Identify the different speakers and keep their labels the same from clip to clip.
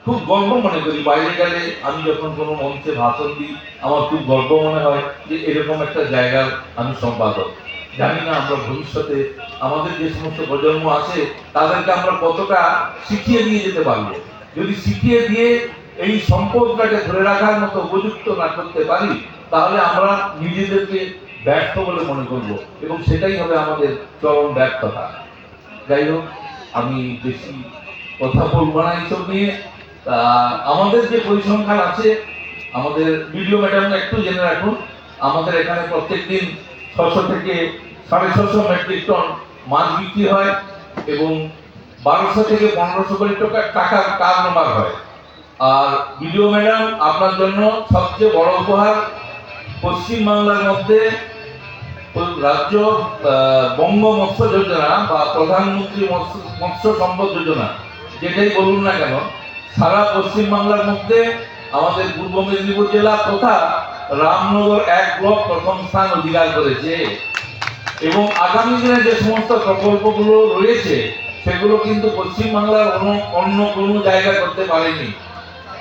Speaker 1: খুব গর্ব মনে করি। বাইরে গেলে আমি যখন কোনো মঞ্চে ভাষণ দিই, আমার খুব গর্ব মনে হয় যে এরকম একটা জায়গার আমি সম্পাদক। জানি না আমরা ভবিষ্যতে আমাদের যে সমস্ত প্রজন্ম আছে তাদেরকে আমরা কতটা শিখিয়ে দিয়ে যেতে পারবো। যদি শিখিয়ে দিয়ে এই সম্পদটাকে ধরে রাখার মতো উপযুক্ত না করতে পারি, তাহলে আমরা নিজেদেরকে ব্যর্থ বলে মনে করব, এবং সেটাই হবে আমাদের চরম ব্যর্থতা। যাই হোক, আমি বেশি কথা বলবো না এইসব নিয়ে। আমাদের যে পরিসংখ্যান আছে, আমাদের ভিডিও ম্যাডাম একটু জেনে রাখুন, আমাদের এখানে প্রত্যেকদিন 600 থেকে 650 মেট্রিক টন মাছ বিক্রি হয় এবং 1200 থেকে 1500 কোটি টাকার কারবার হয়। আর ভিডিও ম্যাডাম, আপনার জন্য সবচেয়ে বড় উপহার, পশ্চিমবাংলার মধ্যে রাজ্য বঙ্গ মৎস্য যোজনা বা প্রধানমন্ত্রী মৎস্য সম্পদ যোজনা, যেটাই বলুন না কেন, সারা পশ্চিমবাংলার মধ্যে আমাদের পূর্ব মেদিনীপুর জেলা তথা রামনগর 1 ব্লক প্রথম স্থান অধিকার করেছে। এবং আগামী দিনে যে সমস্ত প্রকল্পগুলো রয়েছে সেগুলো কিন্তু পশ্চিমবাংলার অন্য কোনো জায়গা করতে পারেনি,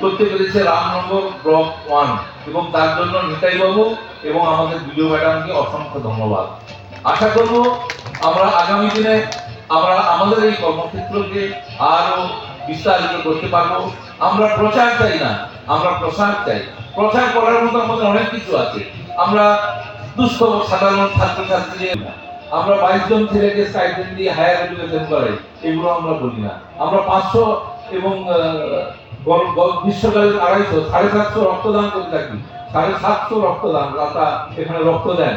Speaker 1: করতে পেরেছে রামনগর ব্লক 1, এবং তার জন্য নিতাই বাবু এবং আমাদের ভিডিও ম্যাডামকে অসংখ্য ধন্যবাদ। আশা করব আমরা আগামী দিনে আমরা আমাদের এই কর্মক্ষেত্রকে আরো বিস্তারিত করতে পারবো। আমরা প্রচার চাই না, আমরা প্রসার চাই। প্রচার করার মতো আমাদের অনেক কিছু আছে। আমরা দুস্থ সাধারণ ছাত্রছাত্রীদের, আমরা 22 জন ছেলেকে স্টাইপেন্ড দিয়ে হায়ার এডুকেশন করে, এগুলো আমরা বলি না। আমরা 500 এবং গ্রীষ্মকালে 250, 750 রক্তদান করে থাকি। 750 রক্তদান দাতা এখানে রক্ত দেন,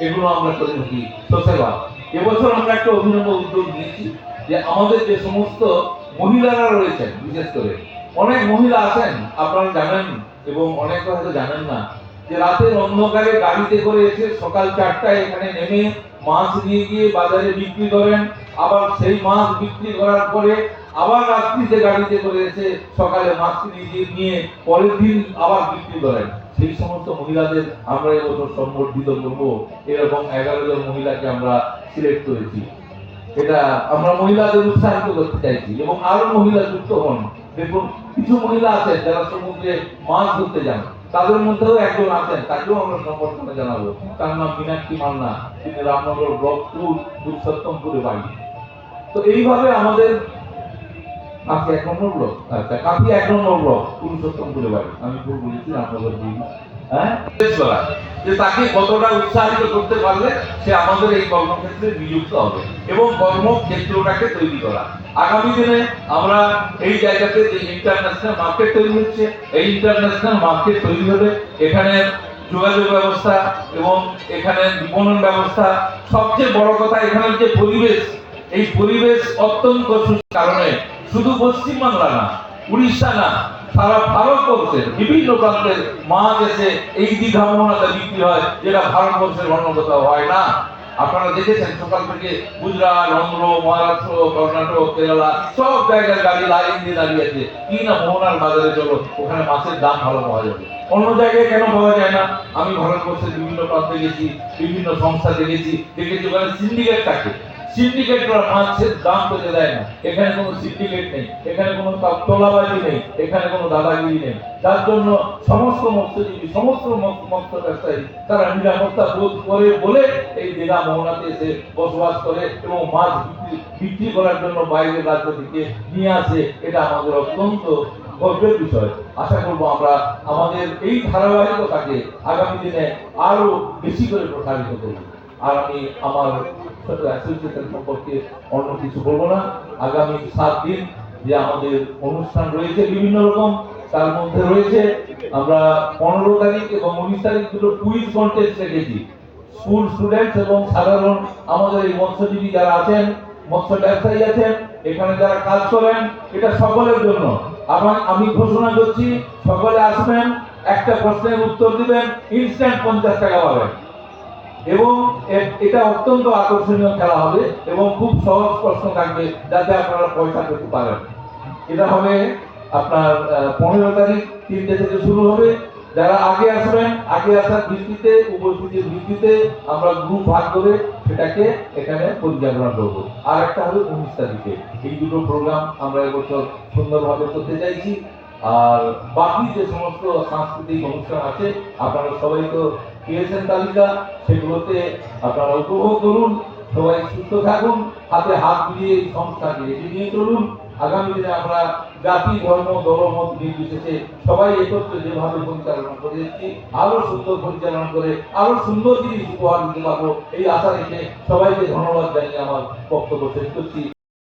Speaker 1: এগুলো আমরা করে থাকি সোসেবা। এবছর আমরা একটা অভিনব উদ্যোগ নিয়েছি যে আমাদের যে সমস্ত মহিলারা রয়েছেন, বিশেষ করে অনেক মহিলা আছেন আপনারা জানেন এবং অনেকে হয়তো জানেন না, যে রাতের অন্ধকারে গাড়িতে করে এসে সকাল 4টায় এখানে নেমে মাছ নিয়ে গিয়ে বাজারে বিক্রি করেন, আবার সেই মাছ বিক্রি করার পরে আবার রাত্রিতে গাড়িতে করে এসে সকালে মাছ নিয়ে পরের দিন আবার বিক্রি করেন। সেই সমস্ত মহিলাদের আমরা এবছর সম্বর্ধিত করব। এরকম 11 জন মহিলাকে আমরা সিলেক্ট করেছি। এটা আমরা মহিলাদের উৎসাহিত করতে চাইছি এবং আরো মহিলা যুক্ত হন। দেখুন, কিছু মহিলা আছেন যারা সমুদ্রে মাছ ধরতে যান, তাদের মধ্যেও একজন আছেন, তাকেও আমরা সম্বর্ধনা জানাবো। তার নাম মীনাক্ষী মান্না, তিনি রামনগর ব্লক 2 পুরুষোত্তমপুরে বাড়ি। তো এইভাবে আমাদের কাঁথি 1 নম্বর ব্লক, আচ্ছা কাঁথি 1 নম্বর ব্লক পুরুষোত্তমপুরে বাড়ি, আমি ভুল বলেছি, রামনগর 2। যে তাকে কতটা উৎসাহিত করতে পারলে সে আমাদের এই কর্মক্ষেত্রে নিযুক্ত হবে, এবং কর্মক্ষেত্রটাকে তৈরি করা। আগামী দিনে আমরা এই জায়গাতে যে ইন্টারন্যাশনাল মার্কেট তৈরি হচ্ছে, এই ইন্টারন্যাশনাল মার্কেট তৈরি হবে, এখানে যোগাযোগ ব্যবস্থা এবং এখানে বিপণন ব্যবস্থা, সবচেয়ে বড় কথা এখানে যে পরিবেশ, এই পরিবেশ অত্যন্ত কারণে শুধু পশ্চিমবাংলা না, উড়িষ্যা না, সারা ভারতবর্ষের বিভিন্ন প্রান্তের মাছ এসে এই দীঘা মোহনাতে বিক্রি হয়, যেটা ভারতবর্ষের অন্য কোথাও হয় না। আপনারা দেখেছেন সকাল থেকে গুজরাট, অন্ধ্র, মহারাষ্ট্র, কর্ণাটক, কেরালা সব জায়গায় গাড়ি লাইন দিয়ে দাঁড়িয়ে আছে, কি না মোহনার বাজারে চলো, ওখানে মাছের দাম ভালো পাওয়া যাবে। অন্য জায়গায় কেন পাওয়া যায় না? আমি ভারতবর্ষের বিভিন্ন প্রান্তে গেছি, বিভিন্ন সংস্থা দেখেছি ওখানে সিন্ডিকেট থাকে। সিন্ডিকেটরা মাছের দাম পেতে দেয় না। এখানে কোনো সিন্ডিকেট নেই, এখানে কোনো তোলাবাজি নেই, এখানে কোনো দাদাগিরি নেই, যার জন্য সমস্ত মৎস্যজীবী, সমস্ত মৎস্য ব্যবসায়ী তারা নিরাপত্তা বোধ করে বলে এই দীঘা মোহনাতে এসে বসবাস করে এবং মাছ বিক্রি করার জন্য বাইরের রাজ্য থেকে নিয়ে আসে। এটা আমাদের অত্যন্ত গর্বের বিষয়। আশা করবো আমরা আমাদের এই ধারাবাহিকতাকে আগামী দিনে আরো বেশি করে প্রসারিত করব। আর আমি আমার অ্যাসোসিয়েশন সম্পর্কে অন্য কিছু বলবো না। আগামী 7 দিন যে আমাদের অনুষ্ঠান রয়েছে বিভিন্ন রকম, তার মধ্যে রয়েছে আমরা 15 তারিখ এবং 19 তারিখ দুটো কুইজ কন্টেস্ট রেখেছি। স্কুল স্টুডেন্টস এবং সাধারণ আমাদের এই মৎস্যজীবী যারা আছেন, মৎস্য ব্যবসায়ী আছেন, এখানে যারা কাজ করেন, এটা সকলের জন্য। আমি ঘোষণা করছি, সকলে আসবেন, একটা প্রশ্নের উত্তর দিবেন, ইনস্ট্যান্ট 50 টাকা পাবেন। এবং এটা অত্যন্ত আকর্ষণীয় খেলা হবে এবং খুব সহজ প্রশ্ন থাকবে, যাতে আপনারা পয়সা পেতে পারেন। এটা হবে আপনার 15 তারিখ 3টে থেকে শুরু হবে। যারা আগে আসবেন, আগে আসার ভিত্তিতে, উপস্থিতির ভিত্তিতে আমরা গ্রুপ ভাগ করে সেটাকে এখানে পরিচালনা করবো। আর একটা হবে 19 তারিখে। এই দুটো প্রোগ্রাম আমরা এবছর সুন্দরভাবে করতে চাইছি। আর বাকি যে সমস্ত সাংস্কৃতিক অনুষ্ঠান আছে আপনারা সবাই তো পেয়েছেন তালিকা, সেগুলোতে আপনারা উপভোগ করুন। সবাই সুস্থ থাকুন, হাতে হাত মিলিয়ে এই সংস্থাকে এগিয়ে নিয়ে চলুন। আগামী দিনে আমরা জাতি, ধর্ম, দলমত নির্বিশেষে সবাই একত্রে যেভাবে পরিচালনা করে এসেছি, আরো সুন্দর পরিচালনা করে আরো সুন্দর জিনিস উপহার দিতে পারবো এই আশা রেখে সবাইকে ধন্যবাদ জানিয়ে আমার বক্তব্য শেষ করছি।